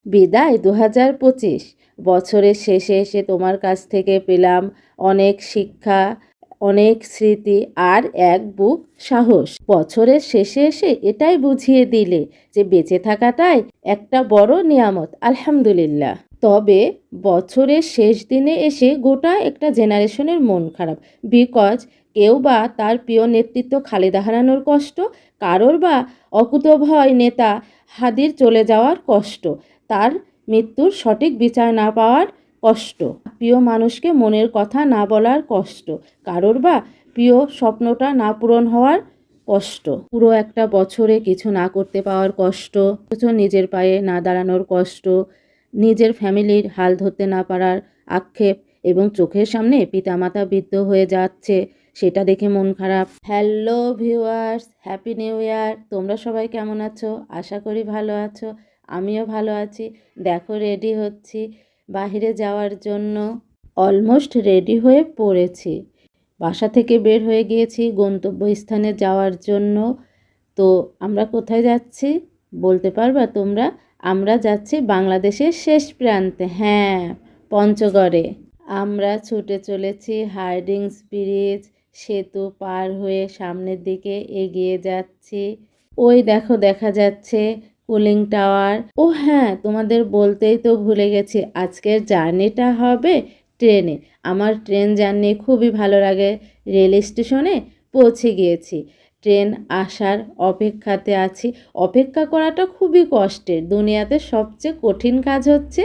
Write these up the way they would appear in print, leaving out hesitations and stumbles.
বিদায় 2025। বছরের শেষে এসে তোমার কাছ থেকে পেলাম অনেক শিক্ষা, অনেক স্মৃতি আর এক বুক সাহস। বছরের শেষে এসে এটাই বুঝিয়ে দিলে যে বেঁচে থাকাটাই একটা বড় নিয়ামত, আলহামদুলিল্লাহ। তবে বছরের শেষ দিনে এসে গোটা একটা জেনারেশনের মন খারাপ, বিকজ কেউ বা তার প্রিয় নেতৃত্ব খালেদা হারানোর কষ্ট, কারোর বা অকুতোভয় নেতা হাদির চলে যাওয়ার কষ্ট, তার মৃত্যুর সঠিক বিচার না পাওয়ার কষ্ট, প্রিয় মানুষকে মনের কথা না বলার কষ্ট, কারোর বা প্রিয় স্বপ্নটা না পূরণ হওয়ার কষ্ট, পুরো একটা বছরে কিছু না করতে পাওয়ার কষ্ট, নিজের পায়ে না দাঁড়ানোর কষ্ট, নিজের ফ্যামিলির হাল ধরতে না পারার আক্ষেপ এবং চোখের সামনে পিতামাতা বৃদ্ধ হয়ে যাচ্ছে সেটা দেখে মন খারাপ। Hello viewers, happy new year. তোমরা সবাই কেমন আছো? আশা করি ভালো আছো। আমিও ভালো আছি। দেখো রেডি হচ্ছি বাহিরে যাওয়ার জন্য। অলমোস্ট রেডি হয়ে পড়েছি। বাসা থেকে বের হয়ে গিয়েছি গন্তব্যস্থানে যাওয়ার জন্য। তো আমরা কোথায় যাচ্ছি বলতে পারবা তোমরা? আমরা যাচ্ছি বাংলাদেশের শেষ প্রান্তে, হ্যাঁ, পঞ্চগড়ে। আমরা ছুটে চলেছি হার্ডিংস ব্রিজ সেতু পার হয়ে সামনের দিকে এগিয়ে যাচ্ছি। ওই দেখো দেখা যাচ্ছে কুলিং টাওয়ার। ও হ্যাঁ, তোমাদের বলতেই তো ভুলে গেছি, আজকের জার্নিটা হবে ট্রেনে। আমার ট্রেন জার্নি খুবই ভালো লাগে। রেল স্টেশনে পৌঁছে গিয়েছি, ট্রেন আসার অপেক্ষাতে আছি। অপেক্ষা করাটা খুবই কষ্টের, দুনিয়াতে সবচেয়ে কঠিন কাজ হচ্ছে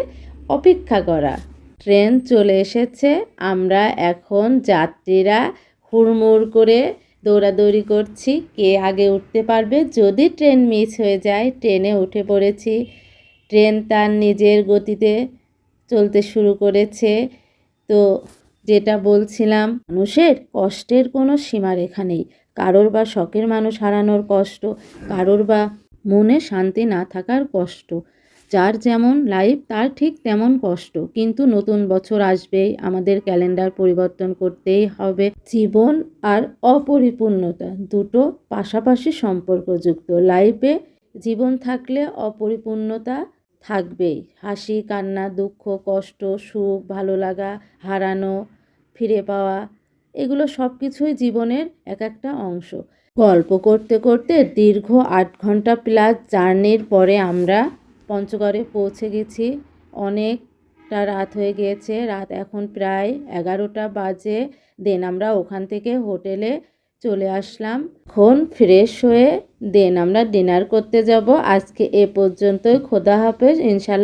অপেক্ষা করা। ট্রেন চলে এসেছে, আমরা এখন যাত্রীরা হুড়মুড় করে দৌড়াদৌড়ি করছি কে আগে উঠতে পারবে। যদি ট্রেন মিস হয়ে যায়, ট্রেনে উঠে পড়েছি। ট্রেন তার নিজের গতিতে চলতে শুরু করেছে। তো যেটা বলছিলাম, মানুষের কষ্টের কোনো সীমারেখা নেই। কারোর বা শখের মানুষ হারানোর কষ্ট, কারোর বা মনে শান্তি না থাকার কষ্ট। যার যেমন লাইফ তার ঠিক তেমন কষ্ট। কিন্তু নতুন বছর আসবেই, আমাদের ক্যালেন্ডার পরিবর্তন করতেই হবে। জীবন আর অপরিপূর্ণতা দুটো পাশাপাশি সম্পর্কযুক্ত। লাইফে জীবন থাকলে অপরিপূর্ণতা থাকবেই। হাসি, কান্না, দুঃখ, কষ্ট, সুখ, ভালো লাগা, হারানো, ফিরে পাওয়া, এগুলো সব কিছুই জীবনের এক একটা অংশ। গল্প করতে করতে দীর্ঘ 8 ঘন্টা প্লাস জার্নির পরে আমরা পঞ্চগড়ে পৌঁছে গেছি। অনেকটা রাত হয়ে গিয়েছে, রাত এখন প্রায় 11টা বাজে। দেন আমরা ওখান থেকে হোটেলে চলে আসলাম। এখন ফ্রেশ হয়ে দেন আমরা ডিনার করতে যাব। আজকে এ পর্যন্তই, খোদা হাফেজ। ইনশাল্লাহ